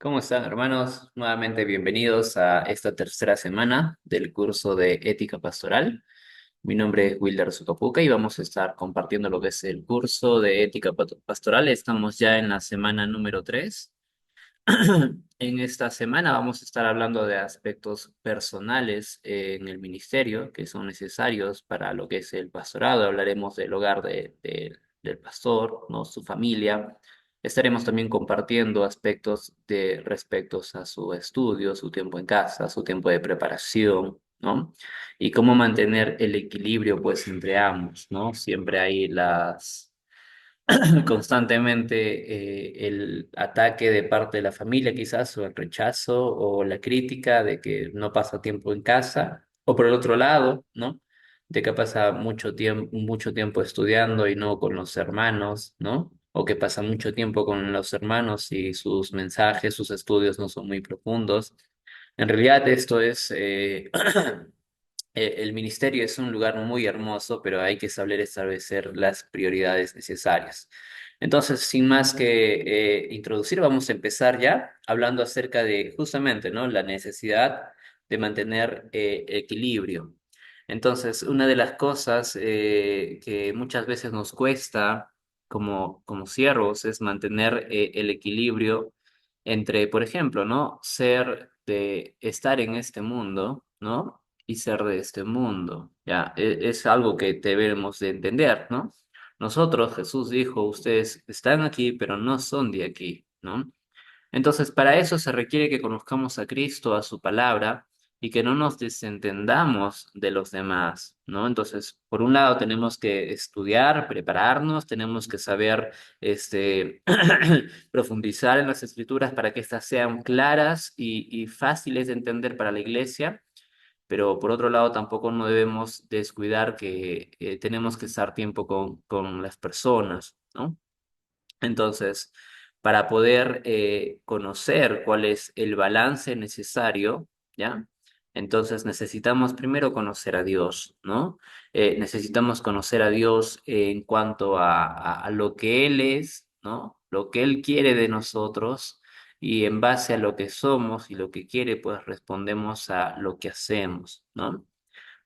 ¿Cómo están, hermanos? Nuevamente bienvenidos a esta tercera semana del curso de Ética Pastoral. Mi nombre es Wilder Sotopuca y vamos a estar compartiendo lo que es el curso de Ética Pastoral. Estamos ya en la semana número 3. En esta semana vamos a estar hablando de aspectos personales en el ministerio que son necesarios para lo que es el pastorado. Hablaremos del hogar del pastor, ¿no? Su familia. Estaremos también compartiendo aspectos de respecto a su estudio, su tiempo en casa, su tiempo de preparación, ¿no? Y cómo mantener el equilibrio, pues, entre ambos, ¿no? Siempre hay constantemente el ataque de parte de la familia, quizás, o el rechazo o la crítica de que no pasa tiempo en casa, o por el otro lado, ¿no? De que pasa mucho tiempo estudiando y no con los hermanos, ¿no? O que pasa mucho tiempo con los hermanos y sus mensajes, sus estudios no son muy profundos. En realidad esto es el ministerio es un lugar muy hermoso, pero hay que saber establecer las prioridades necesarias. Entonces, sin más que introducir, vamos a empezar ya hablando acerca de justamente, ¿no? La necesidad de mantener equilibrio. Entonces, una de las cosas que muchas veces nos cuesta como siervos es mantener el equilibrio entre, por ejemplo, ¿no? Estar en este mundo, ¿no? Y ser de este mundo. Ya, es algo que debemos de entender, ¿no? Nosotros, Jesús dijo, ustedes están aquí, pero no son de aquí, ¿no? Entonces, para eso se requiere que conozcamos a Cristo, a su palabra, y que no nos desentendamos de los demás, ¿no? Entonces, por un lado tenemos que estudiar, prepararnos, tenemos que saber, profundizar en las escrituras para que éstas sean claras y fáciles de entender para la iglesia, pero por otro lado tampoco no debemos descuidar que tenemos que estar tiempo con las personas, ¿no? Entonces, para poder conocer cuál es el balance necesario, ¿ya? Entonces necesitamos primero conocer a Dios, ¿no? Necesitamos conocer a Dios en cuanto a lo que Él es, ¿no? Lo que Él quiere de nosotros y en base a lo que somos y lo que quiere, pues respondemos a lo que hacemos, ¿no?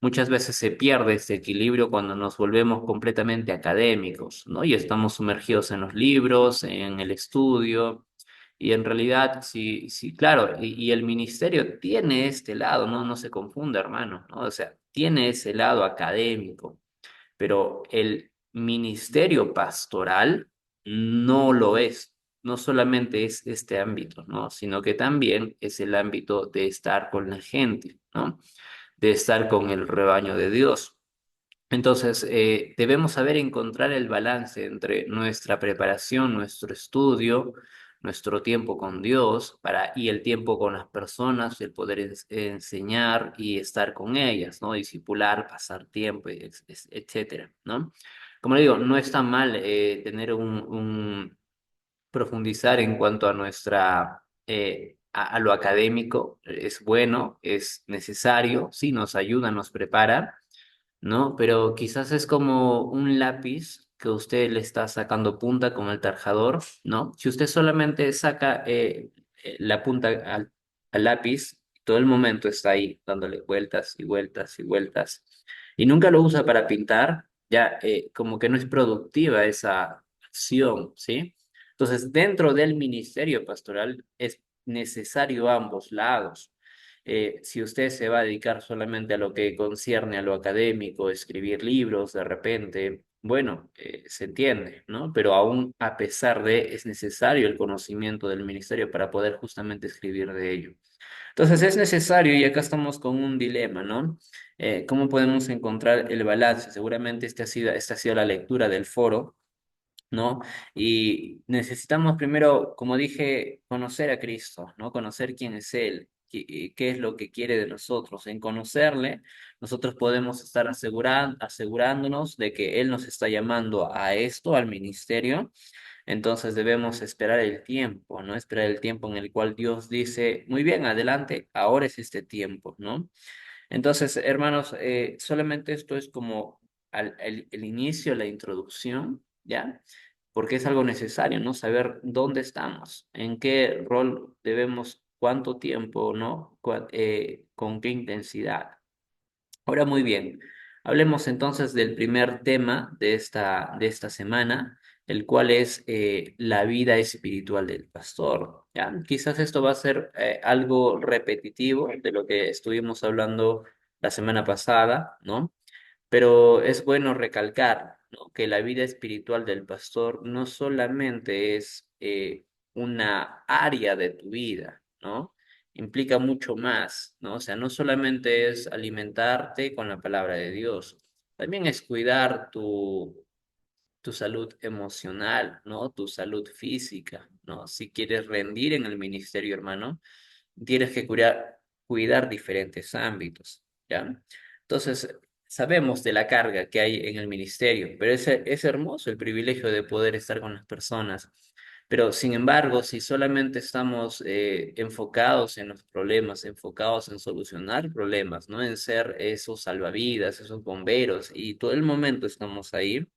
Muchas veces se pierde este equilibrio cuando nos volvemos completamente académicos, ¿no? Y estamos sumergidos en los libros, en el estudio, y en realidad, sí, sí, claro, y el ministerio tiene este lado, ¿no? No se confunda, hermano, ¿no? O sea, tiene ese lado académico, pero el ministerio pastoral no lo es. No solamente es este ámbito, ¿no? Sino que también es el ámbito de estar con la gente, ¿no? De estar con el rebaño de Dios. Entonces, debemos saber encontrar el balance entre nuestra preparación, nuestro estudio, nuestro tiempo con Dios y el tiempo con las personas, el poder enseñar y estar con ellas, ¿no? Discipular, pasar tiempo, etcétera, ¿no? Como le digo, no está mal tener un profundizar en cuanto a a lo académico, es bueno, es necesario, sí, nos ayuda, nos prepara, ¿no? Pero quizás es como un lápiz que usted le está sacando punta con el tarjador, ¿no? Si usted solamente saca la punta al lápiz, todo el momento está ahí dándole vueltas y vueltas y vueltas, y nunca lo usa para pintar, ya como que no es productiva esa acción, ¿sí? Entonces, dentro del ministerio pastoral es necesario ambos lados. Si usted se va a dedicar solamente a lo que concierne a lo académico, escribir libros de repente, bueno, se entiende, ¿no? Pero aún a pesar de, es necesario el conocimiento del ministerio para poder justamente escribir de ello. Entonces es necesario, y acá estamos con un dilema, ¿no? ¿Cómo podemos encontrar el balance? Seguramente esta ha sido la lectura del foro, ¿no? Y necesitamos primero, como dije, conocer a Cristo, ¿no? Conocer quién es Él, qué es lo que quiere de nosotros. En conocerle, nosotros podemos estar asegurándonos de que Él nos está llamando a esto, al ministerio. Entonces debemos esperar el tiempo, ¿no? Esperar el tiempo en el cual Dios dice, muy bien, adelante, ahora es este tiempo, ¿no? Entonces, hermanos, solamente esto es como el inicio, la introducción, ¿ya? porque es algo necesario, ¿no? Saber dónde estamos, en qué rol debemos, cuánto tiempo, ¿no? Con qué intensidad. Ahora muy bien, hablemos entonces del primer tema de esta semana, el cual es la vida espiritual del pastor. ¿Ya? Quizás esto va a ser algo repetitivo de lo que estuvimos hablando la semana pasada, ¿no? Pero es bueno recalcar, ¿no? Que la vida espiritual del pastor no solamente es una área de tu vida, ¿no? Implica mucho más, ¿no? O sea, no solamente es alimentarte con la palabra de Dios, también es cuidar tu salud emocional, ¿no? Tu salud física, ¿no? Si quieres rendir en el ministerio, hermano, tienes que cuidar diferentes ámbitos, ¿ya? Entonces, sabemos de la carga que hay en el ministerio, pero es hermoso el privilegio de poder estar con las personas. Pero, sin embargo, si solamente estamos enfocados en los problemas, enfocados en solucionar problemas, ¿no? En ser esos salvavidas, esos bomberos, y todo el momento estamos ahí,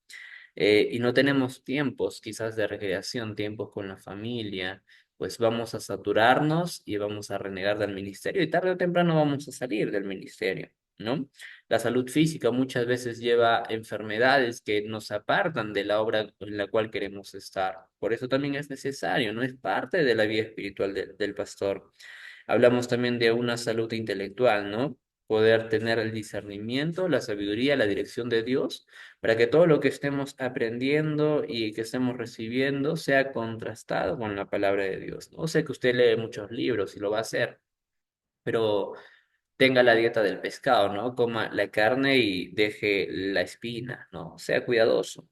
y no tenemos tiempos quizás de recreación, tiempos con la familia, pues vamos a saturarnos y vamos a renegar del ministerio y tarde o temprano vamos a salir del ministerio, ¿no? La salud física muchas veces lleva enfermedades que nos apartan de la obra en la cual queremos estar. Por eso también es necesario, ¿no? Es parte de la vida espiritual del pastor. Hablamos también de una salud intelectual, ¿no? Poder tener el discernimiento, la sabiduría, la dirección de Dios, para que todo lo que estemos aprendiendo y que estemos recibiendo sea contrastado con la palabra de Dios, ¿no? Sé que usted lee muchos libros y lo va a hacer, pero tenga la dieta del pescado, ¿no? Coma la carne y deje la espina, ¿no? Sea cuidadoso.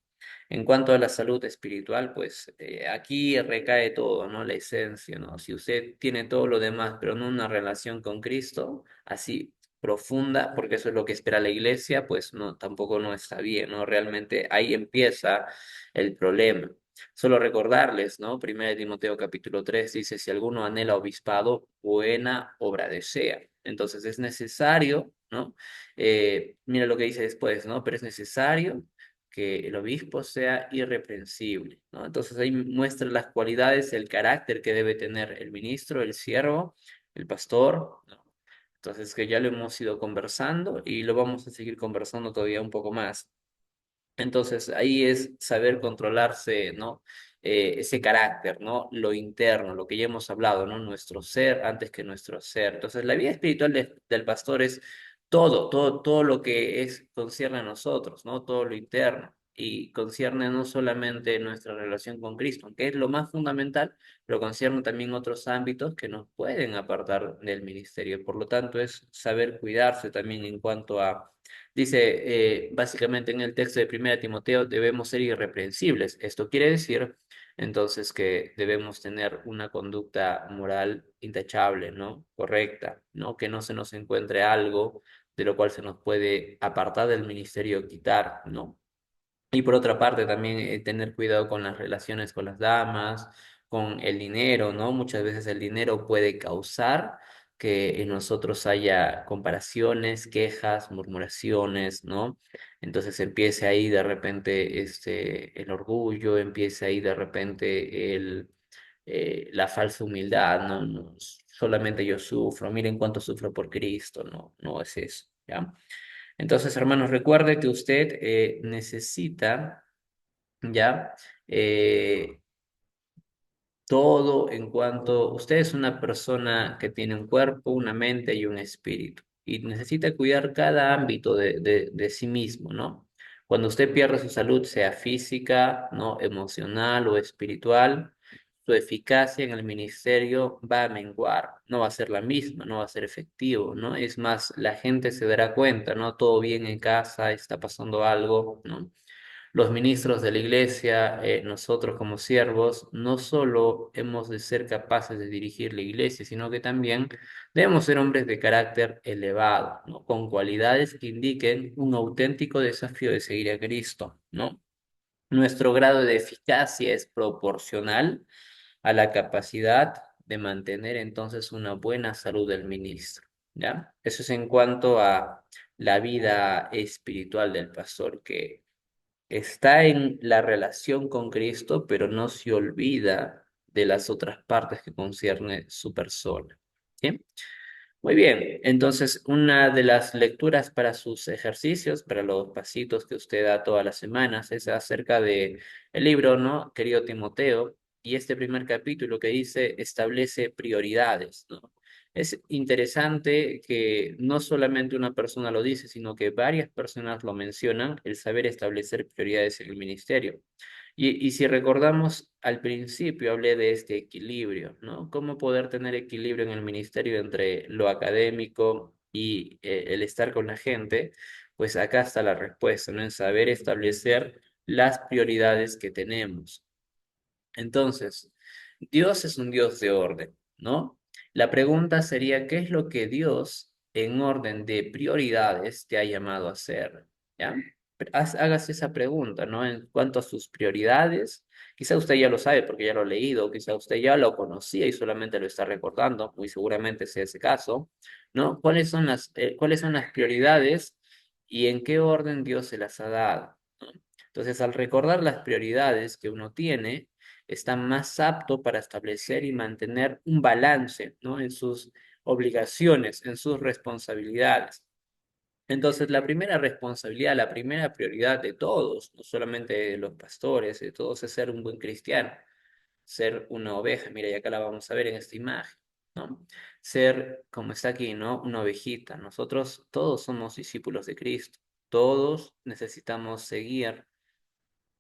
En cuanto a la salud espiritual, pues aquí recae todo, ¿no? La esencia, ¿no? Si usted tiene todo lo demás, pero no una relación con Cristo, así profunda, porque eso es lo que espera la iglesia, pues no, tampoco no está bien, ¿no? Realmente ahí empieza el problema. Solo recordarles, ¿no? Primera de Timoteo capítulo 3 dice, si alguno anhela obispado, buena obra desea. Entonces es necesario, ¿no? Mira lo que dice después, ¿no? Pero es necesario que el obispo sea irreprensible, ¿no? Entonces ahí muestra las cualidades, el carácter que debe tener el ministro, el siervo, el pastor, ¿no? Entonces que ya lo hemos ido conversando y lo vamos a seguir conversando todavía un poco más. Entonces, ahí es saber controlarse, ¿no? Ese carácter, ¿no? Lo interno, lo que ya hemos hablado, ¿no? Nuestro ser antes que nuestro ser. Entonces, la vida espiritual del pastor es todo lo que concierne a nosotros, ¿no? Todo lo interno. Y concierne no solamente nuestra relación con Cristo, que es lo más fundamental, pero concierne también otros ámbitos que nos pueden apartar del ministerio. Por lo tanto, es saber cuidarse también en cuanto a dice, básicamente en el texto de Primera Timoteo, debemos ser irreprensibles. Esto quiere decir, entonces, que debemos tener una conducta moral intachable, ¿no? Correcta, ¿no? Que no se nos encuentre algo de lo cual se nos puede apartar del ministerio o quitar, ¿no? Y por otra parte, también tener cuidado con las relaciones con las damas, con el dinero, ¿no? Muchas veces el dinero puede causar que en nosotros haya comparaciones, quejas, murmuraciones, ¿no? Entonces empiece ahí de repente el orgullo, empiece ahí de repente la falsa humildad, ¿no? Solamente yo sufro, miren cuánto sufro por Cristo, no, no es eso, ¿ya? Entonces, hermanos, recuerde que usted necesita ya eh, todo en cuanto usted es una persona que tiene un cuerpo, una mente y un espíritu y necesita cuidar cada ámbito de sí mismo, ¿no? Cuando usted pierde su salud, sea física, ¿no? Emocional o espiritual, su eficacia en el ministerio va a menguar, no va a ser la misma, no va a ser efectivo, ¿no? Es más, la gente se dará cuenta, ¿no? Todo bien en casa, está pasando algo, ¿no? Los ministros de la iglesia, nosotros como siervos, no solo hemos de ser capaces de dirigir la iglesia, sino que también debemos ser hombres de carácter elevado, ¿no? Con cualidades que indiquen un auténtico desafío de seguir a Cristo, ¿no? Nuestro grado de eficacia es proporcional a la capacidad de mantener entonces una buena salud del ministro, ¿ya? Eso es en cuanto a la vida espiritual del pastor, que está en la relación con Cristo, pero no se olvida de las otras partes que concierne su persona. ¿Sí? Muy bien, entonces una de las lecturas para sus ejercicios, para los pasitos que usted da todas las semanas, es acerca de el libro, ¿no? Querido Timoteo, y este primer capítulo que dice establece prioridades, ¿no? Es interesante que no solamente una persona lo dice, sino que varias personas lo mencionan, el saber establecer prioridades en el ministerio. Y si recordamos al principio, hablé de este equilibrio, ¿no? Cómo poder tener equilibrio en el ministerio entre lo académico y el estar con la gente, pues acá está la respuesta, ¿no? En saber establecer las prioridades que tenemos. Entonces, Dios es un Dios de orden, ¿no? La pregunta sería, ¿qué es lo que Dios en orden de prioridades te ha llamado a hacer? ¿Ya? Hágase esa pregunta, ¿no? En cuanto a sus prioridades, quizá usted ya lo sabe porque ya lo ha leído, quizá usted ya lo conocía y solamente lo está recordando, muy seguramente sea ese caso, ¿no? Cuáles son las prioridades y en qué orden Dios se las ha dado? ¿No? Entonces, al recordar las prioridades que uno tiene, está más apto para establecer y mantener un balance, ¿no? En sus obligaciones, en sus responsabilidades. Entonces, la primera responsabilidad, la primera prioridad de todos, no solamente de los pastores, de todos, es ser un buen cristiano, ser una oveja. Mira, y acá la vamos a ver en esta imagen, ¿no? Ser, como está aquí, ¿no? Una ovejita. Nosotros todos somos discípulos de Cristo. Todos necesitamos seguir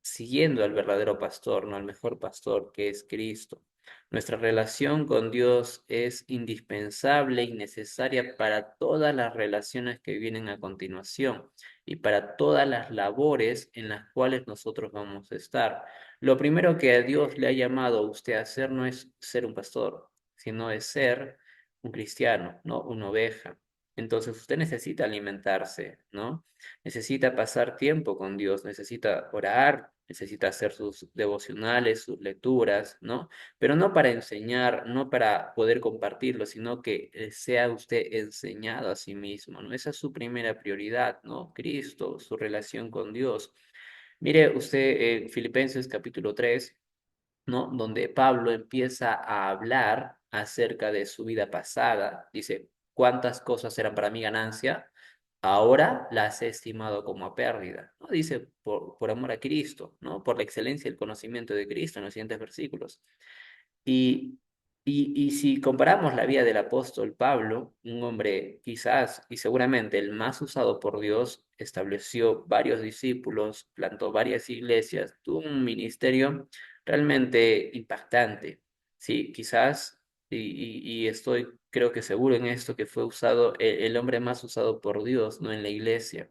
siguiendo al verdadero pastor, no al mejor pastor que es Cristo. Nuestra relación con Dios es indispensable y necesaria para todas las relaciones que vienen a continuación y para todas las labores en las cuales nosotros vamos a estar. Lo primero que a Dios le ha llamado a usted a hacer no es ser un pastor, sino es ser un cristiano, no una oveja. Entonces usted necesita alimentarse, ¿no? Necesita pasar tiempo con Dios, necesita orar, necesita hacer sus devocionales, sus lecturas, ¿no? Pero no para enseñar, no para poder compartirlo, sino que sea usted enseñado a sí mismo, ¿no? Esa es su primera prioridad, ¿no? Cristo, su relación con Dios. Mire usted en Filipenses capítulo 3, ¿no? Donde Pablo empieza a hablar acerca de su vida pasada. Dice, ¿cuántas cosas eran para mí ganancia? Ahora las he estimado como a pérdida, ¿no? Dice, por amor a Cristo, ¿no? Por la excelencia y el conocimiento de Cristo en los siguientes versículos. Y, y si comparamos la vida del apóstol Pablo, un hombre quizás y seguramente el más usado por Dios, estableció varios discípulos, plantó varias iglesias, tuvo un ministerio realmente impactante. Sí, quizás, y estoy creo que seguro en esto, que fue usado el hombre más usado por Dios, no en la iglesia.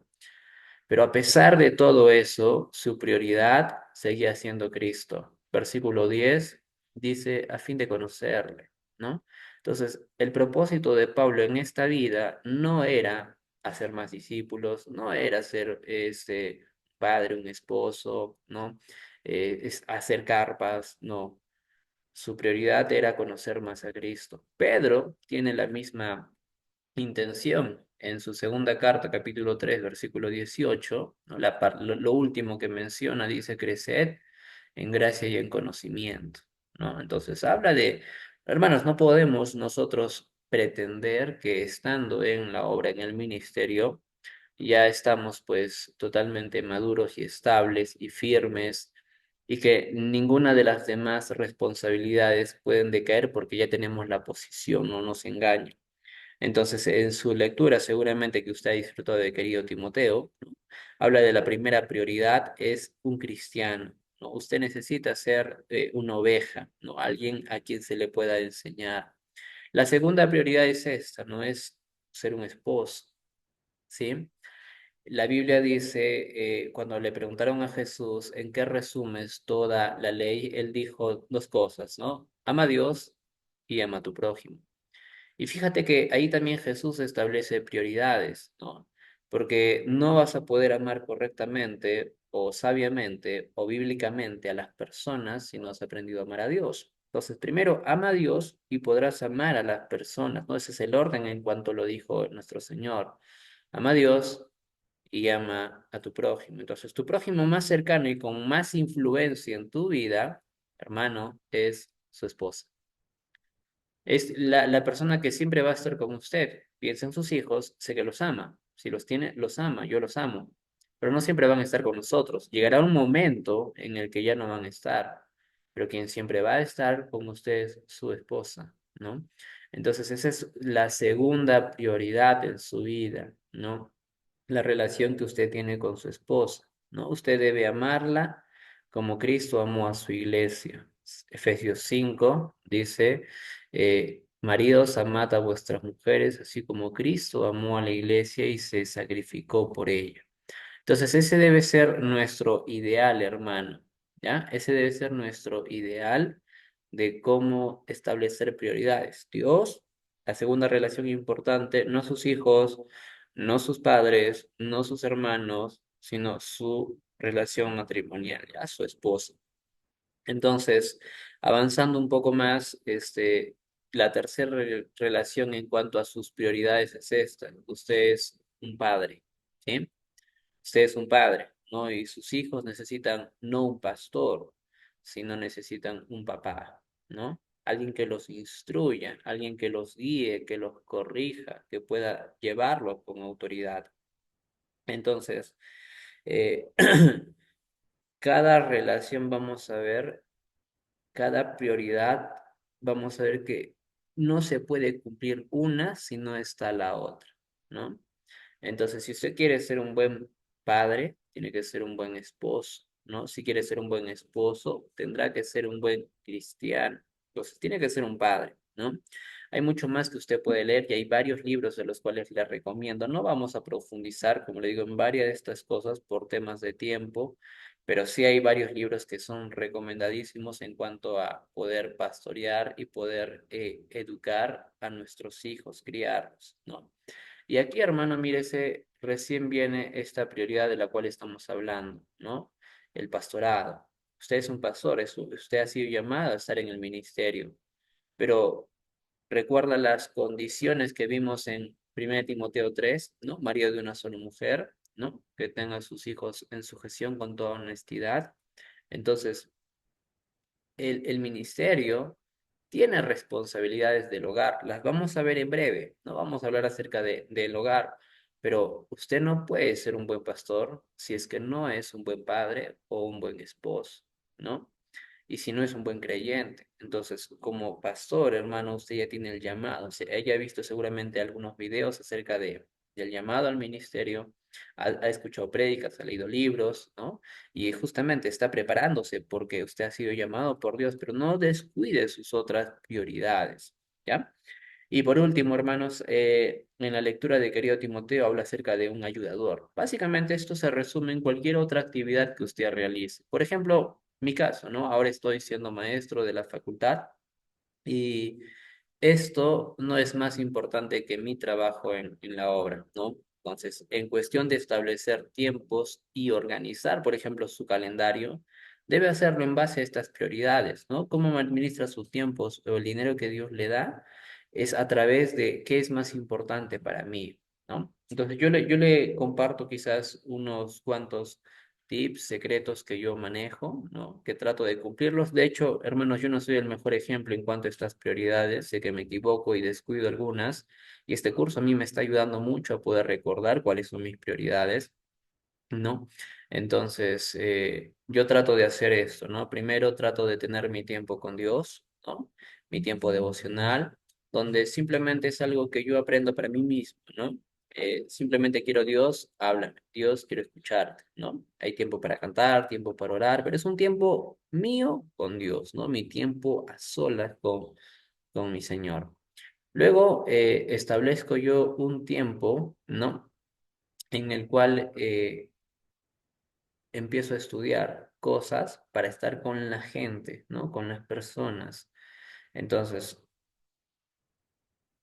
Pero a pesar de todo eso, su prioridad seguía siendo Cristo. Versículo 10 dice, a fin de conocerle, ¿no? Entonces, el propósito de Pablo en esta vida no era hacer más discípulos, no era ser este padre, un esposo, ¿no? Hacer carpas, no. Su prioridad era conocer más a Cristo. Pedro tiene la misma intención. En su segunda carta, capítulo 3 versículo 18, ¿no? Lo último que menciona dice, creced en gracia y en conocimiento, ¿no? Entonces habla de, hermanos, no podemos nosotros pretender que estando en la obra, en el ministerio, ya estamos pues totalmente maduros y estables y firmes y que ninguna de las demás responsabilidades pueden decaer porque ya tenemos la posición, no nos engañen. Entonces, en su lectura, seguramente que usted ha disfrutado de querido Timoteo, ¿no? Habla de la primera prioridad, es un cristiano, ¿no? Usted necesita ser una oveja, ¿no? Alguien a quien se le pueda enseñar. La segunda prioridad es esta, ¿no? Es ser un esposo, ¿sí? La Biblia dice, cuando le preguntaron a Jesús en qué resumes toda la ley, él dijo dos cosas, ¿no? Ama a Dios y ama a tu prójimo. Y fíjate que ahí también Jesús establece prioridades, ¿no? Porque no vas a poder amar correctamente o sabiamente o bíblicamente a las personas si no has aprendido a amar a Dios. Entonces, primero ama a Dios y podrás amar a las personas, ¿no? Ese es el orden en cuanto lo dijo nuestro Señor. Ama a Dios y ama a tu prójimo. Entonces, tu prójimo más cercano y con más influencia en tu vida, hermano, es su esposa. Es la persona que siempre va a estar con usted. Piensa en sus hijos, sé que los ama. Si los tiene, los ama, yo los amo. Pero no siempre van a estar con nosotros. Llegará un momento en el que ya no van a estar. Pero quien siempre va a estar con usted es su esposa, ¿no? Entonces, esa es la segunda prioridad en su vida, ¿no? La relación que usted tiene con su esposa, ¿no? Usted debe amarla como Cristo amó a su iglesia. Efesios 5 dice, maridos, amad a vuestras mujeres, así como Cristo amó a la iglesia y se sacrificó por ella. Entonces, ese debe ser nuestro ideal, hermano, ¿ya? Ese debe ser nuestro ideal de cómo establecer prioridades. Dios, la segunda relación importante, no sus hijos, no sus padres, no sus hermanos, sino su relación matrimonial, ¿ya? Su esposa. Entonces, avanzando un poco más, la tercera relación en cuanto a sus prioridades es esta. Usted es un padre, ¿sí? Usted es un padre, ¿no? Y sus hijos necesitan no un pastor, sino necesitan un papá, ¿no? Alguien que los instruya, alguien que los guíe, que los corrija, que pueda llevarlos con autoridad. Entonces, eh, cada relación vamos a ver, cada prioridad, vamos a ver que no se puede cumplir una si no está la otra, ¿no? Entonces, si usted quiere ser un buen padre, tiene que ser un buen esposo, ¿no? Si quiere ser un buen esposo, tendrá que ser un buen cristiano. Entonces, tiene que ser un padre, ¿no? Hay mucho más que usted puede leer y hay varios libros de los cuales le recomiendo. No vamos a profundizar, como le digo, en varias de estas cosas por temas de tiempo, pero sí hay varios libros que son recomendadísimos en cuanto a poder pastorear y poder educar a nuestros hijos, criarlos, ¿no? Y aquí, hermano, mírese, recién viene esta prioridad de la cual estamos hablando, ¿no? El pastorado. Usted es un pastor, usted ha sido llamado a estar en el ministerio, pero recuerda las condiciones que vimos en 1 Timoteo 3, ¿no? Marido de una sola mujer, ¿no? Que tenga a sus hijos en sujeción con toda honestidad. Entonces, el ministerio tiene responsabilidades del hogar. Las vamos a ver en breve. No vamos a hablar acerca del hogar, pero usted no puede ser un buen pastor si es que no es un buen padre o un buen esposo, ¿no? Y si no es un buen creyente. Entonces, como pastor, hermano, usted ya tiene el llamado. O sea, ella ha visto seguramente algunos videos acerca del llamado al ministerio, ha escuchado prédicas, ha leído libros, ¿no? Y justamente está preparándose porque usted ha sido llamado por Dios, pero no descuide sus otras prioridades, ¿ya? Y por último, hermanos, en la lectura de querido Timoteo habla acerca de un ayudador. Básicamente esto se resume en cualquier otra actividad que usted realice. Por ejemplo, mi caso, ¿no? Ahora estoy siendo maestro de la facultad y esto no es más importante que mi trabajo en la obra, ¿no? Entonces, en cuestión de establecer tiempos y organizar, por ejemplo, su calendario, debe hacerlo en base a estas prioridades, ¿no? Cómo administra sus tiempos o el dinero que Dios le da es a través de qué es más importante para mí, ¿no? Entonces, yo le comparto quizás unos cuantos tips secretos que yo manejo, ¿no? Que trato de cumplirlos. De hecho, hermanos, yo no soy el mejor ejemplo en cuanto a estas prioridades. Sé que me equivoco y descuido algunas. Y este curso a mí me está ayudando mucho a poder recordar cuáles son mis prioridades, ¿no? Entonces, yo trato de hacer esto, ¿no? Primero trato de tener mi tiempo con Dios, ¿no? Mi tiempo devocional, donde simplemente es algo que yo aprendo para mí mismo, ¿no? Simplemente quiero Dios, háblame, Dios, quiero escucharte, ¿no? Hay tiempo para cantar, tiempo para orar, pero es un tiempo mío con Dios, ¿no? Mi tiempo a solas con mi Señor. Luego establezco yo un tiempo, ¿no? En el cual empiezo a estudiar cosas para estar con la gente, ¿no? Con las personas. Entonces,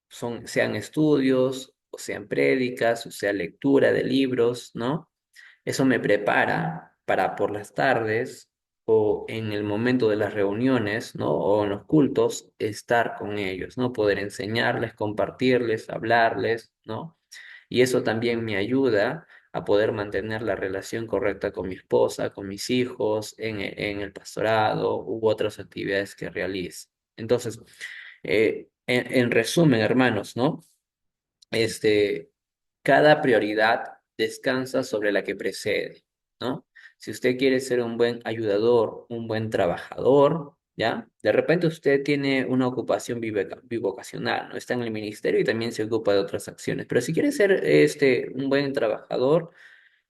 sean estudios, o sean prédicas, o sea lectura de libros, ¿no? Eso me prepara para por las tardes o en el momento de las reuniones, ¿no? O en los cultos, estar con ellos, ¿no? Poder enseñarles, compartirles, hablarles, ¿no? Y eso también me ayuda a poder mantener la relación correcta con mi esposa, con mis hijos, en el pastorado u otras actividades que realice. Entonces, en resumen, hermanos, ¿no? Este, cada prioridad descansa sobre la que precede, ¿no? Si usted quiere ser un buen ayudador, un buen trabajador, ¿ya? De repente usted tiene una ocupación bivocacional, ¿no? Está en el ministerio y también se ocupa de otras acciones. Pero si quiere ser un buen trabajador,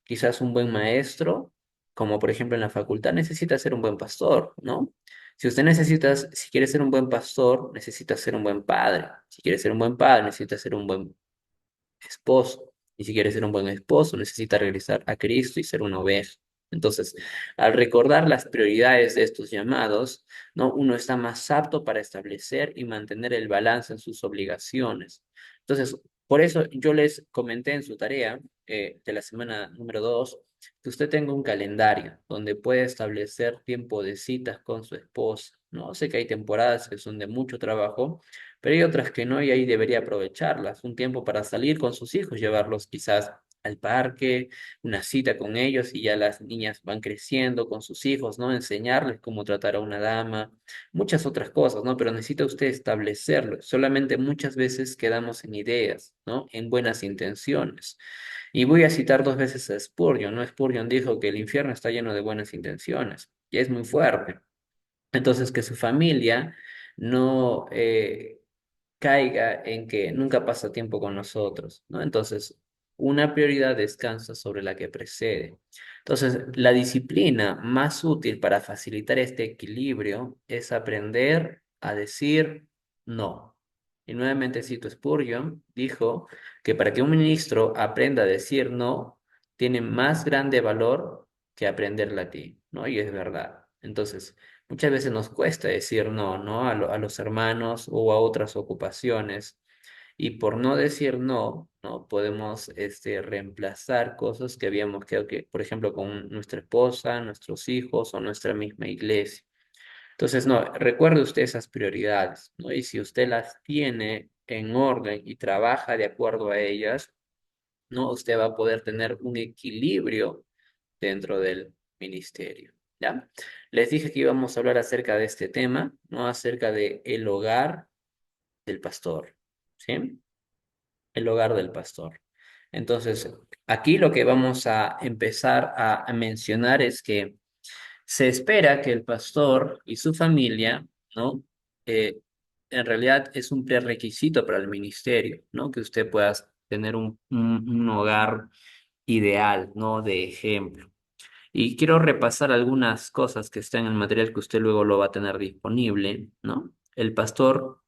quizás un buen maestro, como por ejemplo en la facultad, necesita ser un buen pastor, ¿no? Si quiere ser un buen pastor, necesita ser un buen padre. Si quiere ser un buen padre, necesita ser un buen esposo. Y si quiere ser un buen esposo, necesita regresar a Cristo y ser una oveja. Entonces, al recordar las prioridades de estos llamados, ¿no? Uno está más apto para establecer y mantener el balance en sus obligaciones. Entonces, por eso yo les comenté en su tarea de la semana número 2 que usted tenga un calendario donde puede establecer tiempo de citas con su esposa, ¿no? Sé que hay temporadas que son de mucho trabajo, pero hay otras que no y ahí debería aprovecharlas, un tiempo para salir con sus hijos, llevarlos quizás al parque, una cita con ellos y ya las niñas van creciendo con sus hijos, ¿no? Enseñarles cómo tratar a una dama, muchas otras cosas, ¿no? Pero necesita usted establecerlo. Solamente muchas veces quedamos en ideas, ¿no? En buenas intenciones. Y voy a citar dos veces a Spurgeon, ¿no? Spurgeon dijo que el infierno está lleno de buenas intenciones y es muy fuerte. Entonces, que su familia no caiga en que nunca pasa tiempo con nosotros, ¿no? Entonces, una prioridad descansa sobre la que precede. Entonces, la disciplina más útil para facilitar este equilibrio es aprender a decir no. Y nuevamente cito Spurgeon, dijo que para que un ministro aprenda a decir no, tiene más grande valor que aprender latín, ¿no? Y es verdad. Entonces, muchas veces nos cuesta decir no, ¿no? A los hermanos o a otras ocupaciones. Y por no decir no, ¿no? Podemos reemplazar cosas que habíamos quedado, que, por ejemplo, con nuestra esposa, nuestros hijos o nuestra misma iglesia. Entonces, no, recuerde usted esas prioridades, ¿no? Y si usted las tiene en orden y trabaja de acuerdo a ellas, ¿no? Usted va a poder tener un equilibrio dentro del ministerio, ¿ya? Les dije que íbamos a hablar acerca de este tema, ¿no? Acerca de el hogar del pastor, ¿sí? El hogar del pastor. Entonces, aquí lo que vamos a empezar a mencionar es que se espera que el pastor y su familia, ¿no? Eh, en realidad es un prerequisito para el ministerio, ¿no? Que usted pueda tener un hogar ideal, ¿no? De ejemplo. Y quiero repasar algunas cosas que están en el material que usted luego lo va a tener disponible, ¿no? El pastor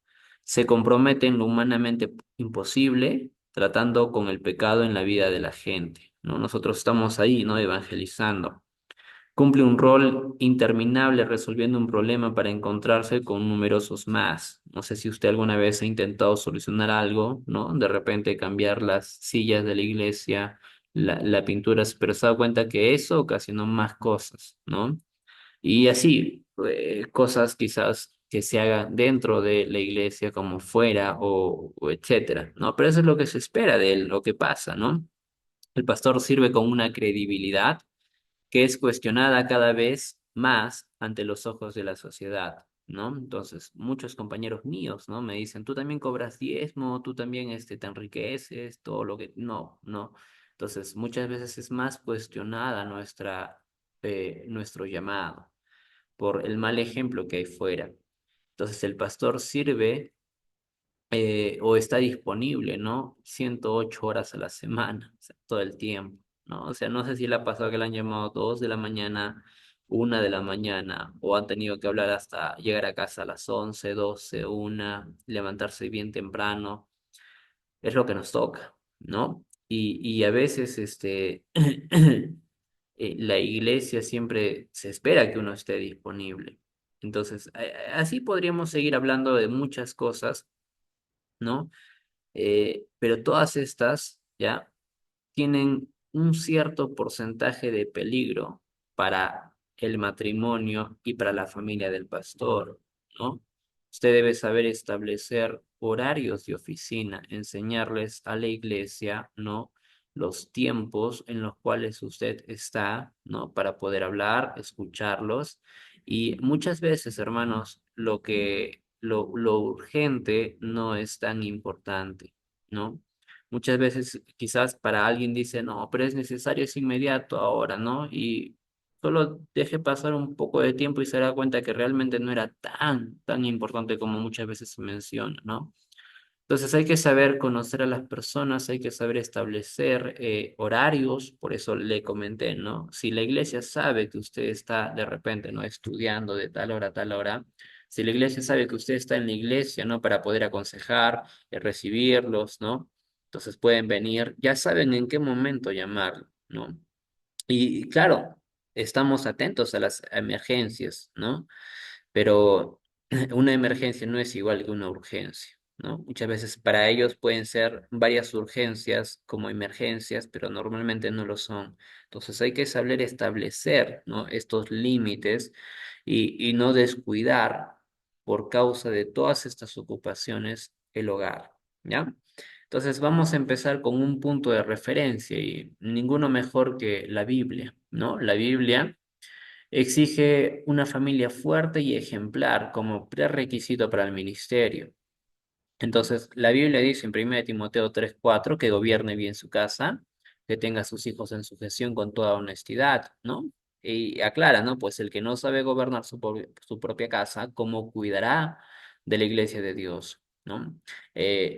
se compromete en lo humanamente imposible, tratando con el pecado en la vida de la gente, ¿no? Nosotros estamos ahí, ¿no? Evangelizando. Cumple un rol interminable resolviendo un problema para encontrarse con numerosos más. No sé si usted alguna vez ha intentado solucionar algo, ¿no? De repente cambiar las sillas de la iglesia, la pintura, pero se da cuenta que eso ocasionó más cosas, ¿no? Y así, cosas quizás que se hagan dentro de la iglesia como fuera o etcétera, ¿no? Pero eso es lo que se espera de él, lo que pasa, ¿no? El pastor sirve con una credibilidad que es cuestionada cada vez más ante los ojos de la sociedad, ¿no? Entonces, muchos compañeros míos, ¿no? Me dicen, tú también cobras diezmo, tú también te enriqueces, todo lo que... No, no. Entonces, muchas veces es más cuestionada nuestro llamado por el mal ejemplo que hay fuera. Entonces, el pastor sirve o está disponible, ¿no? 108 horas a la semana, o sea, todo el tiempo, ¿no? O sea, no sé si le ha pasado que le han llamado 2 de la mañana, 1 de la mañana, o han tenido que hablar hasta llegar a casa a las 11, 12, 1, levantarse bien temprano, es lo que nos toca, ¿no? Y a veces, la iglesia siempre se espera que uno esté disponible. Entonces, así podríamos seguir hablando de muchas cosas, ¿no? Pero todas estas ya tienen un cierto porcentaje de peligro para el matrimonio y para la familia del pastor, ¿no? Usted debe saber establecer horarios de oficina, enseñarles a la iglesia, ¿no? los tiempos en los cuales usted está, ¿no? Para poder hablar, escucharlos. Y muchas veces, hermanos, lo urgente no es tan importante, ¿no? Muchas veces quizás para alguien dice, no, pero es necesario, es inmediato ahora, ¿no? Y solo deje pasar un poco de tiempo y se da cuenta que realmente no era tan importante como muchas veces se menciona, ¿no? Entonces hay que saber conocer a las personas, hay que saber establecer horarios, por eso le comenté, ¿no? Si la iglesia sabe que usted está de repente, ¿no? Estudiando de tal hora a tal hora, si la iglesia sabe que usted está en la iglesia, ¿no? Para poder aconsejar, recibirlos, ¿no? Entonces pueden venir, ya saben en qué momento llamarlo, ¿no? Y claro, estamos atentos a las emergencias, ¿no? Pero una emergencia no es igual que una urgencia, ¿no? Muchas veces para ellos pueden ser varias urgencias como emergencias, pero normalmente no lo son. Entonces hay que saber establecer, ¿no? Estos límites y no descuidar por causa de todas estas ocupaciones el hogar, ¿ya? Entonces vamos a empezar con un punto de referencia y ninguno mejor que la Biblia, ¿no? La Biblia exige una familia fuerte y ejemplar como prerequisito para el ministerio. Entonces, la Biblia dice en 1 Timoteo 3:4 que gobierne bien su casa, que tenga a sus hijos en sujeción con toda honestidad, ¿no? Y aclara, ¿no? Pues el que no sabe gobernar su propia casa, ¿cómo cuidará de la iglesia de Dios? ¿No?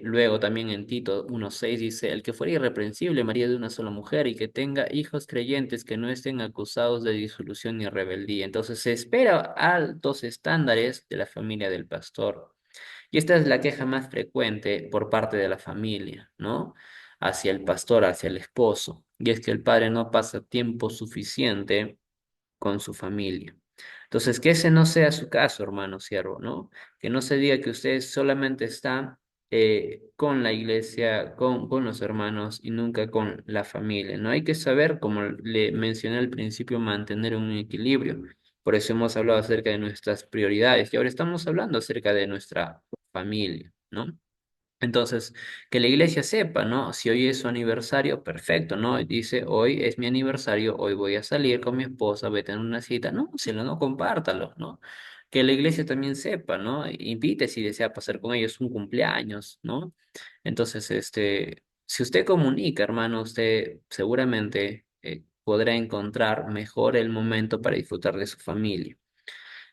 Luego también en Tito 1:6 dice, el que fuera irreprensible, marido de una sola mujer, y que tenga hijos creyentes que no estén acusados de disolución ni rebeldía. Entonces se espera altos estándares de la familia del pastor. Y esta es la queja más frecuente por parte de la familia, ¿no? Hacia el pastor, hacia el esposo. Y es que el padre no pasa tiempo suficiente con su familia. Entonces, que ese no sea su caso, hermano siervo, ¿no? Que no se diga que usted solamente está con la iglesia, con los hermanos y nunca con la familia, ¿no? Hay que saber, como le mencioné al principio, mantener un equilibrio. Por eso hemos hablado acerca de nuestras prioridades y ahora estamos hablando acerca de nuestra familia, ¿no? Entonces, que la iglesia sepa, ¿no? Si hoy es su aniversario, perfecto, ¿no? Dice, hoy es mi aniversario, hoy voy a salir con mi esposa, voy a tener una cita. No, si no, no, compártalo, ¿no? Que la iglesia también sepa, ¿no? Invite si desea pasar con ellos un cumpleaños, ¿no? Entonces, si usted comunica, hermano, usted seguramente podrá encontrar mejor el momento para disfrutar de su familia.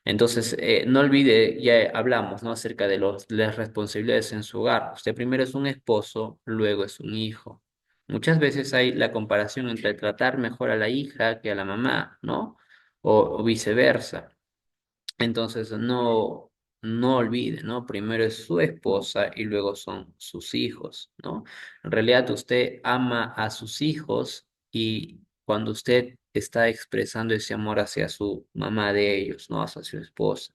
Entonces, no olvide, ya hablamos, ¿no? Acerca de las responsabilidades en su hogar. Usted primero es un esposo, luego es un hijo. Muchas veces hay la comparación entre tratar mejor a la hija que a la mamá, ¿no? O viceversa. Entonces, no olvide, ¿no? Primero es su esposa y luego son sus hijos, ¿no? En realidad, usted ama a sus hijos y cuando usted está expresando ese amor hacia su mamá de ellos, ¿no? Hacia su esposa.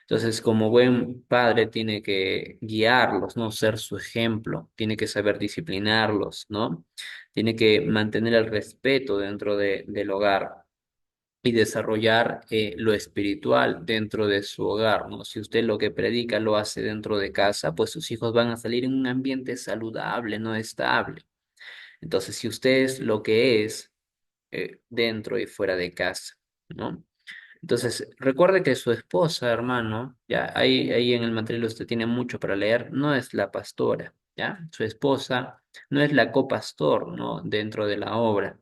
Entonces, como buen padre, tiene que guiarlos, ¿no? Ser su ejemplo, tiene que saber disciplinarlos, ¿no? Tiene que mantener el respeto dentro del hogar y desarrollar lo espiritual dentro de su hogar, ¿no? Si usted lo que predica lo hace dentro de casa, pues sus hijos van a salir en un ambiente saludable, no estable. Entonces, si usted es lo que es dentro y fuera de casa, ¿no? Entonces, recuerde que su esposa, hermano, ya ahí en el material usted tiene mucho para leer, no es la pastora, ¿ya? Su esposa no es la copastor, ¿no? Dentro de la obra.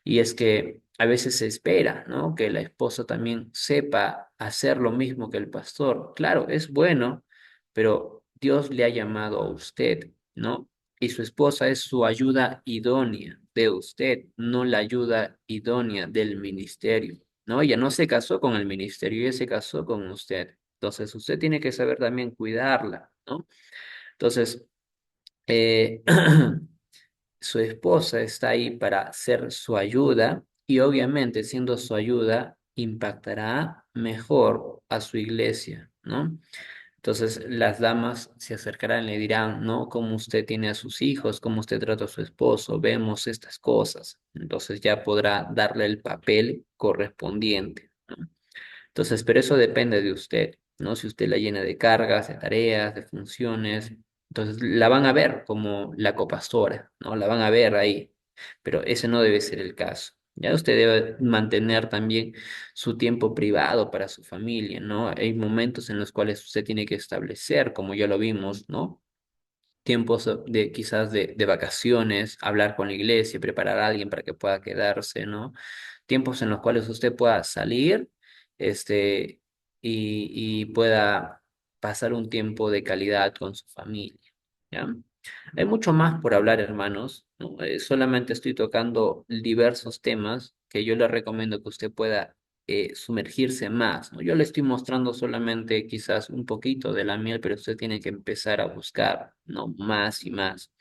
Y es que a veces se espera, ¿no? Que la esposa también sepa hacer lo mismo que el pastor. Claro, es bueno, pero Dios le ha llamado a usted, ¿no? Y su esposa es su ayuda idónea de usted, no la ayuda idónea del ministerio, ¿no? Ella no se casó con el ministerio, ella se casó con usted. Entonces, usted tiene que saber también cuidarla, ¿no? Entonces, eh, su esposa está ahí para ser su ayuda y obviamente siendo su ayuda impactará mejor a su iglesia, ¿no? Entonces las damas se acercarán y le dirán, ¿no? Cómo usted tiene a sus hijos, cómo usted trata a su esposo, vemos estas cosas. Entonces ya podrá darle el papel correspondiente, ¿no? Entonces, pero eso depende de usted, ¿no? Si usted la llena de cargas, de tareas, de funciones, entonces la van a ver como la copastora, ¿no? La van a ver ahí. pero ese no debe ser el caso. Ya usted debe mantener también su tiempo privado para su familia, ¿no? Hay momentos en los cuales usted tiene que establecer, como ya lo vimos, ¿no? Tiempos de quizás de vacaciones, hablar con la iglesia, preparar a alguien para que pueda quedarse, ¿no? Tiempos en los cuales usted pueda salir, este, y pueda pasar un tiempo de calidad con su familia, ¿ya? Hay mucho más por hablar, hermanos, ¿no? Solamente estoy tocando diversos temas que yo le recomiendo que usted pueda sumergirse más, ¿no? Yo le estoy mostrando solamente quizás un poquito de la miel, pero usted tiene que empezar a buscar, ¿no? Más y más.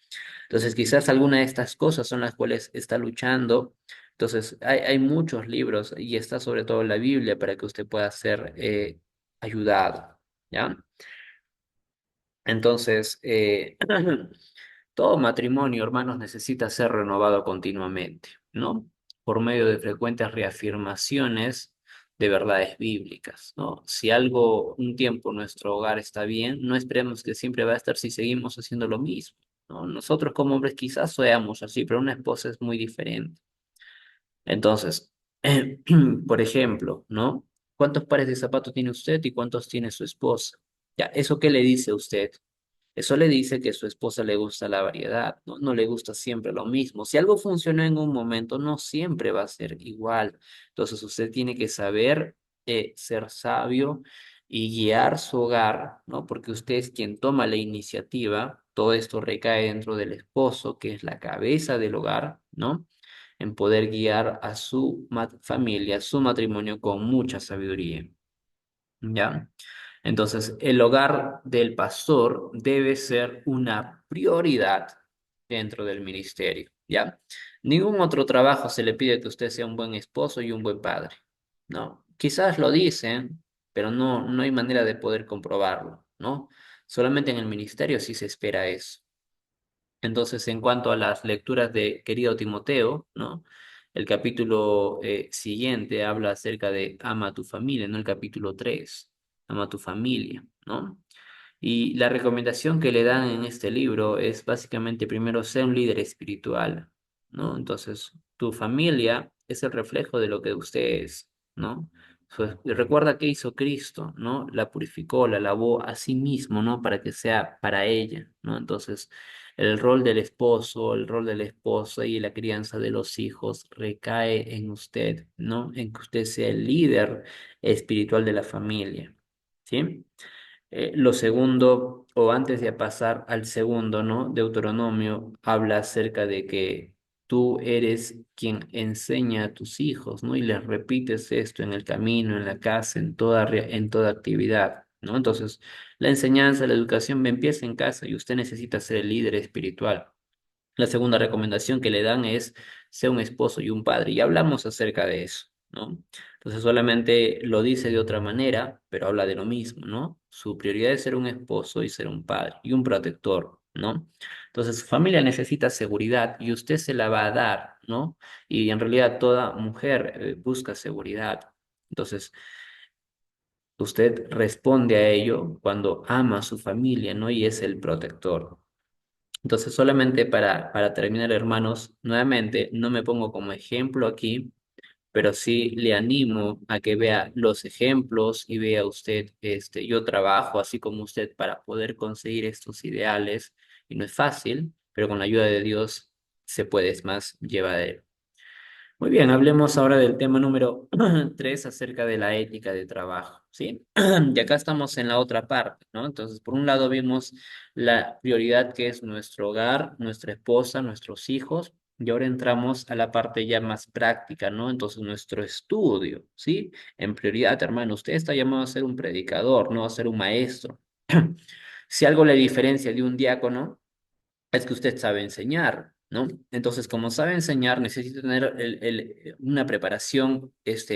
Entonces, quizás alguna de estas cosas son las cuales está luchando. Entonces, hay muchos libros y está sobre todo la Biblia para que usted pueda ser ayudado, ¿ya? Entonces, todo matrimonio, hermanos, necesita ser renovado continuamente, ¿no? Por medio de frecuentes reafirmaciones de verdades bíblicas, ¿no? Si algo, un tiempo nuestro hogar está bien, no esperemos que siempre va a estar si seguimos haciendo lo mismo, ¿no? Nosotros como hombres quizás seamos así, pero una esposa es muy diferente. Entonces, por ejemplo, ¿no? ¿Cuántos pares de zapatos tiene usted y cuántos tiene su esposa? Ya, ¿eso qué le dice a usted? Eso le dice que a su esposa le gusta la variedad, ¿no? No le gusta siempre lo mismo. Si algo funcionó en un momento, no siempre va a ser igual. Entonces usted tiene que saber ser sabio y guiar su hogar, ¿no? Porque usted es quien toma la iniciativa. Todo esto recae dentro del esposo, que es la cabeza del hogar, ¿no? En poder guiar a su familia, su matrimonio con mucha sabiduría. ¿Ya? Entonces, el hogar del pastor debe ser una prioridad dentro del ministerio, ¿ya? Ningún otro trabajo se le pide que usted sea un buen esposo y un buen padre, ¿no? Quizás lo dicen, pero no hay manera de poder comprobarlo, ¿no? Solamente en el ministerio sí se espera eso. Entonces, en cuanto a las lecturas de querido Timoteo, ¿no? El capítulo siguiente habla acerca de ama a tu familia, ¿no? El capítulo 3 ama a tu familia, ¿no? Y la recomendación que le dan en este libro es básicamente primero ser un líder espiritual, ¿no? Entonces, tu familia es el reflejo de lo que usted es, ¿no? Recuerda qué hizo Cristo, ¿no? La purificó, la lavó a sí mismo, ¿no? Para que sea para ella, ¿no? Entonces, el rol del esposo, el rol de la esposa y la crianza de los hijos recae en usted, ¿no? En que usted sea el líder espiritual de la familia, ¿sí? Lo segundo, o antes de pasar al segundo, ¿no? Deuteronomio habla acerca de que tú eres quien enseña a tus hijos, ¿no? Y les repites esto en el camino, en la casa, en toda actividad, ¿no? Entonces, la enseñanza, la educación empieza en casa y usted necesita ser el líder espiritual. La segunda recomendación que le dan es ser un esposo y un padre. Y hablamos acerca de eso, ¿no? Entonces solamente lo dice de otra manera, pero habla de lo mismo, ¿no? Su prioridad es ser un esposo y ser un padre y un protector, ¿no? Entonces su familia necesita seguridad y usted se la va a dar, ¿no? Y en realidad toda mujer busca seguridad. Entonces usted responde a ello cuando ama a su familia, ¿no? Y es el protector. Entonces, solamente para terminar, hermanos, nuevamente no me pongo como ejemplo aquí, pero sí le animo a que vea los ejemplos y vea usted, yo trabajo así como usted para poder conseguir estos ideales y no es fácil, pero con la ayuda de Dios se puede, es más llevadero. Muy bien, hablemos ahora del tema número 3 acerca de la ética de trabajo, ¿sí? Y acá estamos en la otra parte, ¿no? Entonces, por un lado vimos la prioridad que es nuestro hogar, nuestra esposa, nuestros hijos, y ahora entramos a la parte ya más práctica, ¿no? Entonces, nuestro estudio, ¿sí? En prioridad, hermano, usted está llamado a ser un predicador, no a ser un maestro. Si algo le diferencia de un diácono, es que usted sabe enseñar, ¿no? Entonces, como sabe enseñar, necesita tener una preparación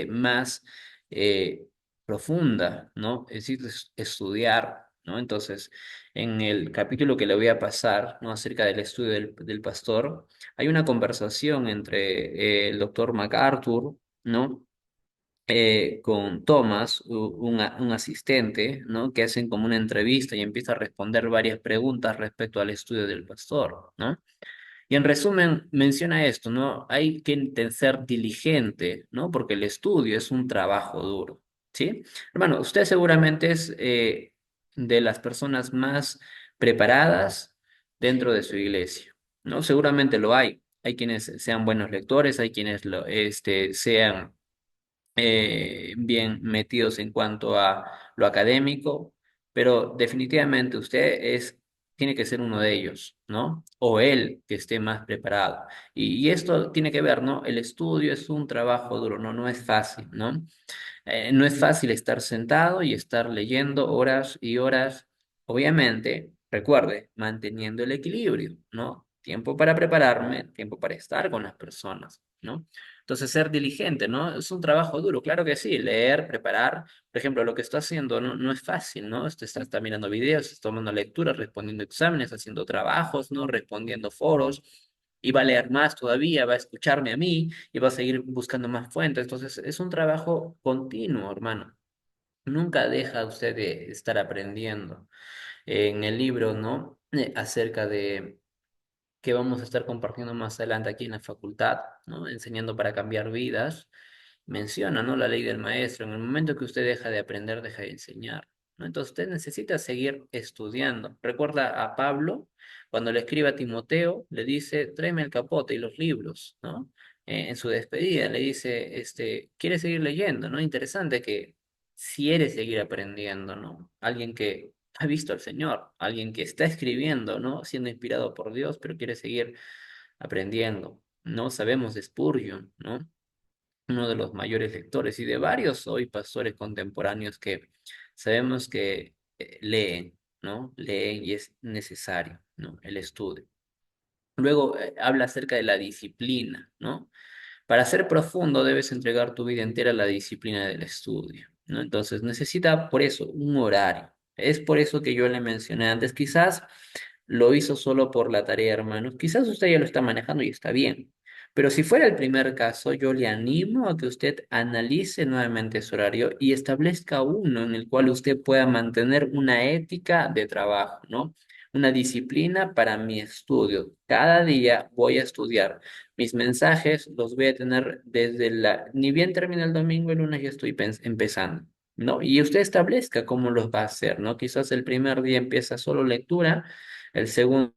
más eh, profunda, ¿no? Necesita estudiar, ¿no? Entonces, en el capítulo que le voy a pasar, ¿no? Acerca del estudio del pastor, hay una conversación entre el doctor MacArthur, ¿no? Con Thomas, un asistente, ¿no? Que hacen como una entrevista y empieza a responder varias preguntas respecto al estudio del pastor, ¿no? Y en resumen, menciona esto, ¿no? Hay que ser diligente, ¿no? Porque el estudio es un trabajo duro, ¿sí? Hermano, usted seguramente es de las personas más preparadas dentro de su iglesia, ¿no? Seguramente lo hay. Hay quienes sean buenos lectores, hay quienes sean bien metidos en cuanto a lo académico, pero definitivamente tiene que ser uno de ellos, ¿no? O él que esté más preparado. Y esto tiene que ver, ¿no? El estudio es un trabajo duro, ¿no? No es fácil, ¿no? No es fácil estar sentado y estar leyendo horas y horas. Obviamente, recuerde, manteniendo el equilibrio, ¿no? Tiempo para prepararme, tiempo para estar con las personas, ¿no? Entonces, ser diligente, ¿no? Es un trabajo duro, claro que sí, leer, preparar, por ejemplo, lo que está haciendo no es fácil, ¿no? Usted está mirando videos, está tomando lecturas, respondiendo exámenes, haciendo trabajos, ¿no? Respondiendo foros, y va a leer más todavía, va a escucharme a mí y va a seguir buscando más fuentes. Entonces, es un trabajo continuo, hermano. Nunca deja usted de estar aprendiendo. En el libro, ¿no? Acerca de que vamos a estar compartiendo más adelante aquí en la facultad, ¿no? Enseñando para cambiar vidas, menciona, ¿no? La ley del maestro. En el momento que usted deja de aprender, deja de enseñar, ¿no? Entonces usted necesita seguir estudiando. Recuerda a Pablo, cuando le escribe a Timoteo, le dice, tráeme el capote y los libros, ¿no? En su despedida le dice, quiere seguir leyendo, ¿no? Interesante que quiere seguir aprendiendo, ¿no? Alguien que ha visto al Señor, alguien que está escribiendo, ¿no? Siendo inspirado por Dios, pero quiere seguir aprendiendo, ¿no? Sabemos de Spurgeon, ¿no? Uno de los mayores lectores y de varios hoy pastores contemporáneos que sabemos que leen, ¿no? Leen y es necesario, ¿no? El estudio. Luego habla acerca de la disciplina, ¿no? Para ser profundo debes entregar tu vida entera a la disciplina del estudio, ¿no? Entonces necesita por eso un horario. Es por eso que yo le mencioné antes, quizás lo hizo solo por la tarea, hermanos. Quizás usted ya lo está manejando y está bien. Pero si fuera el primer caso, yo le animo a que usted analice nuevamente su horario y establezca uno en el cual usted pueda mantener una ética de trabajo, ¿no? Una disciplina para mi estudio. Cada día voy a estudiar. Mis mensajes los voy a tener ni bien termina el domingo, el lunes ya estoy empezando, ¿no? Y usted establezca cómo los va a hacer, ¿no? Quizás el primer día empieza solo lectura, el segundo.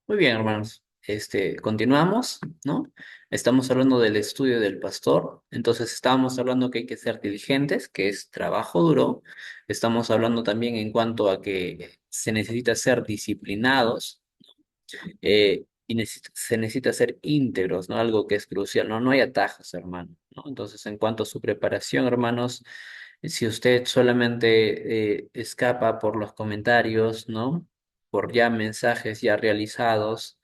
Muy bien, hermanos. Continuamos, ¿no? Estamos hablando del estudio del pastor. Entonces, estábamos hablando que hay que ser diligentes, que es trabajo duro. Estamos hablando también en cuanto a que se necesita ser disciplinados y se necesita ser íntegros, ¿no? Algo que es crucial, ¿no? No hay atajos, hermano, ¿no? Entonces, en cuanto a su preparación, hermanos, si usted solamente escapa por los comentarios, ¿no? Por ya mensajes ya realizados,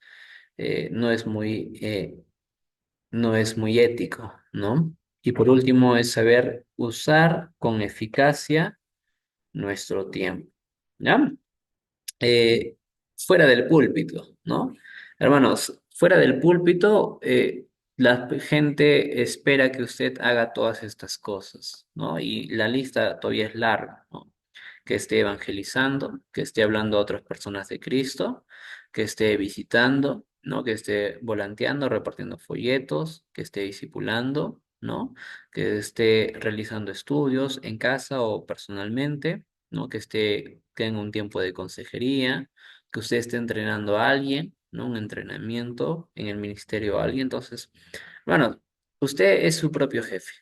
no es muy ético, ¿no? Y por último es saber usar con eficacia nuestro tiempo, ¿ya? eh, Fuera del púlpito, ¿no? Hermanos, fuera del púlpito, la gente espera que usted haga todas estas cosas, ¿no? Y la lista todavía es larga, ¿no? Que esté evangelizando, que esté hablando a otras personas de Cristo, que esté visitando, ¿no? Que esté volanteando, repartiendo folletos, que esté discipulando, ¿no? Que esté realizando estudios en casa o personalmente, ¿no? Que tenga un tiempo de consejería, que usted esté entrenando a alguien, ¿no? Un entrenamiento en el ministerio a alguien. Entonces, bueno, usted es su propio jefe,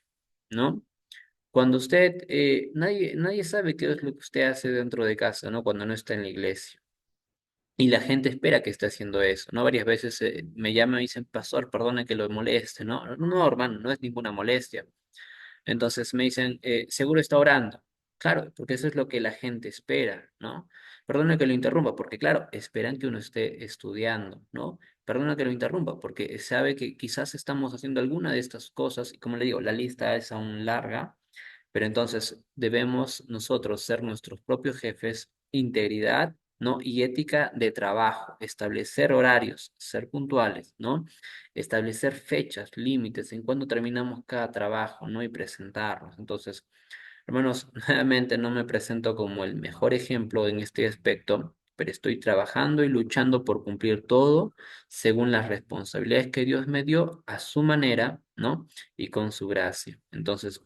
¿no? Cuando nadie sabe qué es lo que usted hace dentro de casa, ¿no? Cuando no está en la iglesia. Y la gente espera que esté haciendo eso, ¿no? Varias veces me llaman y me dicen, pastor, perdone que lo moleste, ¿no? No, hermano, no es ninguna molestia. Entonces me dicen, seguro está orando. Claro, porque eso es lo que la gente espera, ¿no? Perdone que lo interrumpa, porque claro, esperan que uno esté estudiando, ¿no? perdona que lo interrumpa, porque sabe que quizás estamos haciendo alguna de estas cosas y como le digo, la lista es aún larga, pero entonces debemos nosotros ser nuestros propios jefes, integridad, ¿no? Y ética de trabajo, establecer horarios, ser puntuales, ¿no? Establecer fechas, límites en cuándo terminamos cada trabajo, ¿no? Y presentarnos. Entonces, hermanos, nuevamente no me presento como el mejor ejemplo en este aspecto, pero estoy trabajando y luchando por cumplir todo según las responsabilidades que Dios me dio a su manera, ¿no? Y con su gracia. Entonces,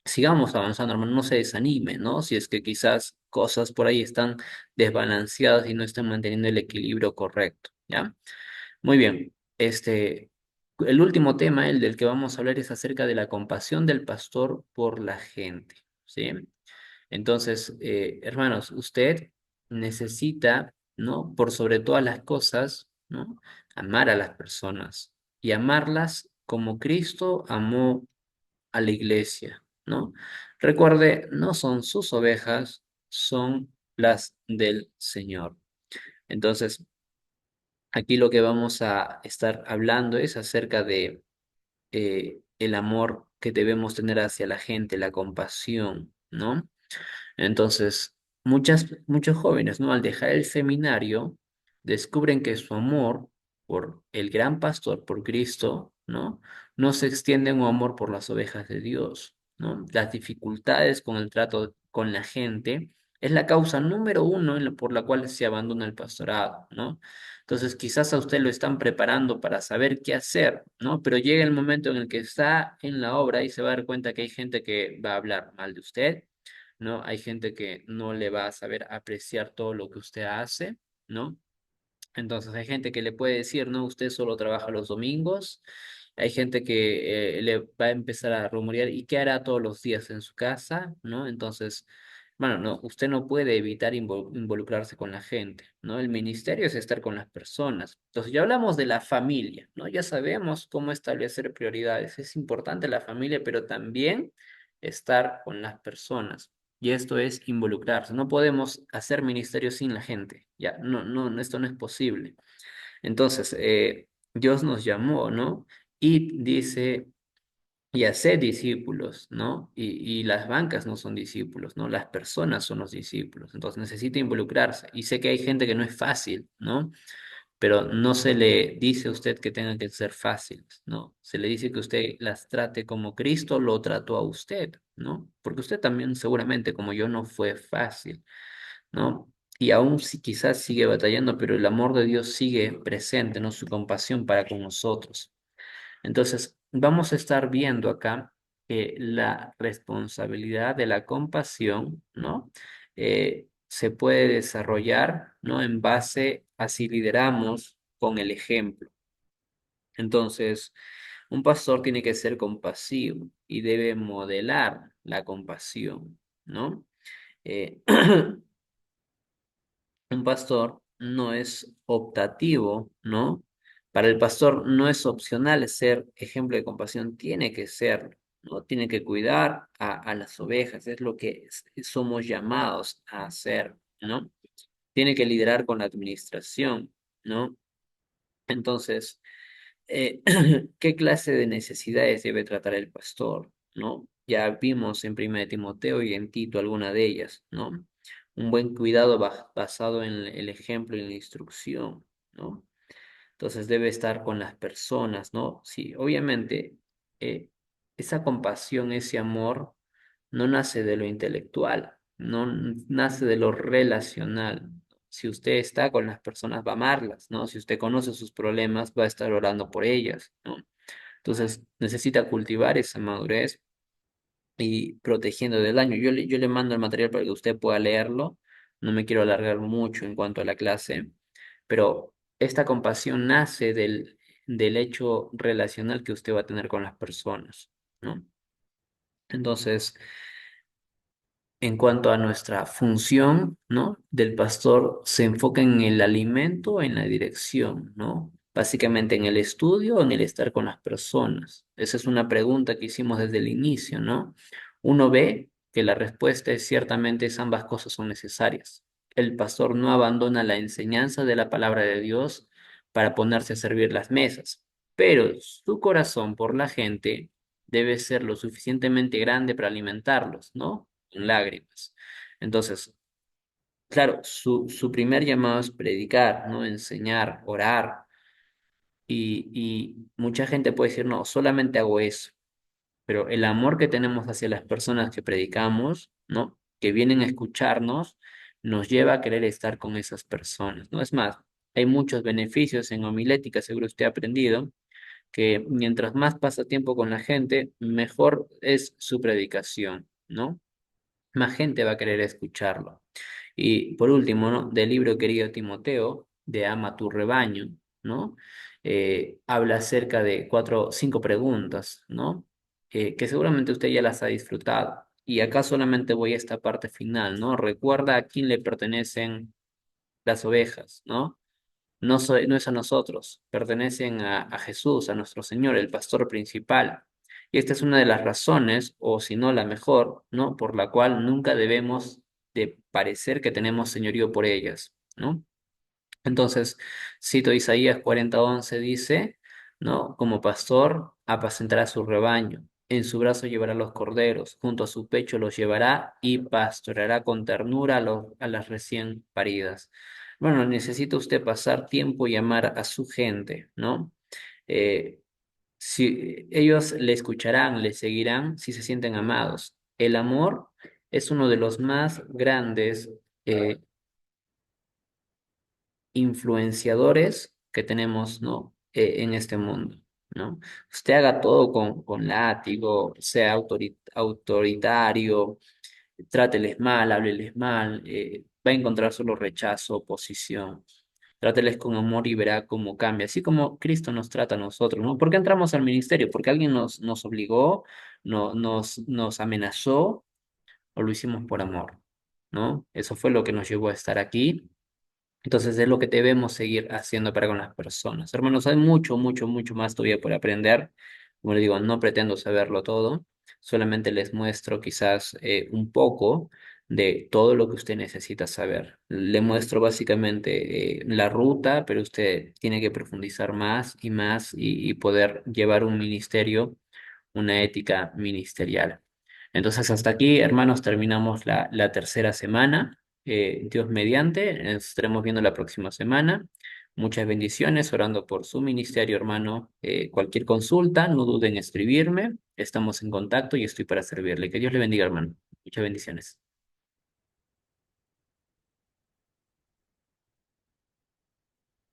sigamos avanzando, hermano, no se desanime, ¿no? Si es que quizás cosas por ahí están desbalanceadas y no están manteniendo el equilibrio correcto, ¿ya? Muy bien. El último tema, el del que vamos a hablar, es acerca de la compasión del pastor por la gente, ¿sí? Entonces, hermanos, usted necesita, ¿no? Por sobre todas las cosas, ¿no? Amar a las personas y amarlas como Cristo amó a la iglesia, ¿no? Recuerde, no son sus ovejas, son las del Señor. Entonces, aquí lo que vamos a estar hablando es acerca de el amor que debemos tener hacia la gente, la compasión, ¿no? Entonces, muchos jóvenes, ¿no? Al dejar el seminario, descubren que su amor por el gran pastor, por Cristo, ¿no? No se extiende en un amor por las ovejas de Dios, ¿no? Las dificultades con el trato con la gente es la causa número uno por la cual se abandona el pastorado, ¿no? Entonces, quizás a usted lo están preparando para saber qué hacer, ¿no? Pero llega el momento en el que está en la obra y se va a dar cuenta que hay gente que va a hablar mal de usted, ¿no? Hay gente que no le va a saber apreciar todo lo que usted hace, ¿no? Entonces hay gente que le puede decir, no, usted solo trabaja los domingos. Hay gente que le va a empezar a rumorear, ¿y qué hará todos los días en su casa? ¿No? Entonces, bueno, no, usted no puede evitar involucrarse con la gente, ¿no? El ministerio es estar con las personas. Entonces, ya hablamos de la familia, ¿no? Ya sabemos cómo establecer prioridades. Es importante la familia, pero también estar con las personas. Y esto es involucrarse. No podemos hacer ministerio sin la gente. Ya, esto no es posible. Entonces, Dios nos llamó, ¿no? Y dice, y haced discípulos, ¿no? Y las bancas no son discípulos, ¿no? Las personas son los discípulos. Entonces necesita involucrarse. Y sé que hay gente que no es fácil, ¿no? Pero no se le dice a usted que tengan que ser fáciles, ¿no? Se le dice que usted las trate como Cristo lo trató a usted, ¿no? Porque usted también seguramente, como yo, no fue fácil, ¿no? Y aún si quizás sigue batallando, pero el amor de Dios sigue presente, ¿no? Su compasión para con nosotros. Entonces, vamos a estar viendo acá la responsabilidad de la compasión, ¿no? Se puede desarrollar, ¿no? En base a si lideramos con el ejemplo. Entonces, un pastor tiene que ser compasivo y debe modelar la compasión, ¿no? Eh, un pastor no es optativo, ¿no? Para el pastor no es opcional ser ejemplo de compasión, tiene que ser, ¿no? Tiene que cuidar a las ovejas, es lo que somos llamados a hacer, ¿no? Tiene que liderar con la administración, ¿no? Entonces, ¿qué clase de necesidades debe tratar el pastor? ¿No? Ya vimos en 1 Timoteo y en Tito alguna de ellas, ¿no? Un buen cuidado basado en el ejemplo y en la instrucción, ¿no? Entonces debe estar con las personas, ¿no? Sí, obviamente, esa compasión, ese amor, no nace de lo intelectual, no nace de lo relacional. Si usted está con las personas, va a amarlas, ¿no? Si usted conoce sus problemas, va a estar orando por ellas, ¿no? Entonces necesita cultivar esa madurez y protegiendo del daño. Yo le mando el material para que usted pueda leerlo. No me quiero alargar mucho en cuanto a la clase, pero esta compasión nace del hecho relacional que usted va a tener con las personas, ¿no? Entonces, en cuanto a nuestra función, ¿no? Del pastor, se enfoca en el alimento, en la dirección, ¿no? Básicamente en el estudio o en el estar con las personas. Esa es una pregunta que hicimos desde el inicio, ¿no? Uno ve que la respuesta es ciertamente ambas cosas son necesarias. El pastor no abandona la enseñanza de la palabra de Dios para ponerse a servir las mesas, pero su corazón por la gente debe ser lo suficientemente grande para alimentarlos, ¿no? Con lágrimas. Entonces, claro, su primer llamado es predicar, ¿no? Enseñar, orar. Y mucha gente puede decir, no, solamente hago eso. Pero el amor que tenemos hacia las personas que predicamos, ¿no? Que vienen a escucharnos, nos lleva a querer estar con esas personas, ¿no? Es más, hay muchos beneficios en homilética, seguro usted ha aprendido, que mientras más pasa tiempo con la gente, mejor es su predicación, ¿no? Más gente va a querer escucharlo. Y por último, ¿no? Del libro querido Timoteo, de Ama tu rebaño, ¿no? Habla acerca de cinco preguntas, ¿no? Que seguramente usted ya las ha disfrutado. Y acá solamente voy a esta parte final, ¿no? Recuerda a quién le pertenecen las ovejas, ¿no? No es a nosotros, pertenecen a Jesús, a nuestro Señor, el pastor principal. Y esta es una de las razones, o si no la mejor, ¿no? Por la cual nunca debemos de parecer que tenemos señorío por ellas, ¿no? Entonces, cito Isaías 40:11 dice, ¿no? Como pastor apacentará su rebaño, en su brazo llevará los corderos, junto a su pecho los llevará y pastoreará con ternura a las recién paridas. Bueno, necesita usted pasar tiempo y amar a su gente, ¿no? Eh, si ellos le escucharán, le seguirán si se sienten amados. El amor es uno de los más grandes influenciadores que tenemos, ¿no? En este mundo, ¿no? Usted haga todo con látigo, sea autoritario, tráteles mal, hábleles mal, va a encontrar solo rechazo, oposición. Tráteles con amor y verá cómo cambia, así como Cristo nos trata a nosotros, ¿no? ¿Por qué entramos al ministerio? ¿Porque alguien nos obligó, nos amenazó o lo hicimos por amor, ¿no? Eso fue lo que nos llevó a estar aquí. Entonces es lo que debemos seguir haciendo para con las personas. Hermanos, hay mucho, mucho, mucho más todavía por aprender. Como les digo, no pretendo saberlo todo, solamente les muestro quizás un poco de todo lo que usted necesita saber. Le muestro básicamente la ruta, pero usted tiene que profundizar más y más y poder llevar un ministerio, una ética ministerial. Entonces, hasta aquí, hermanos, terminamos la tercera semana. Dios mediante, nos estaremos viendo la próxima semana. Muchas bendiciones, orando por su ministerio, hermano. Cualquier consulta, no duden en escribirme. Estamos en contacto y estoy para servirle. Que Dios le bendiga, hermano. Muchas bendiciones.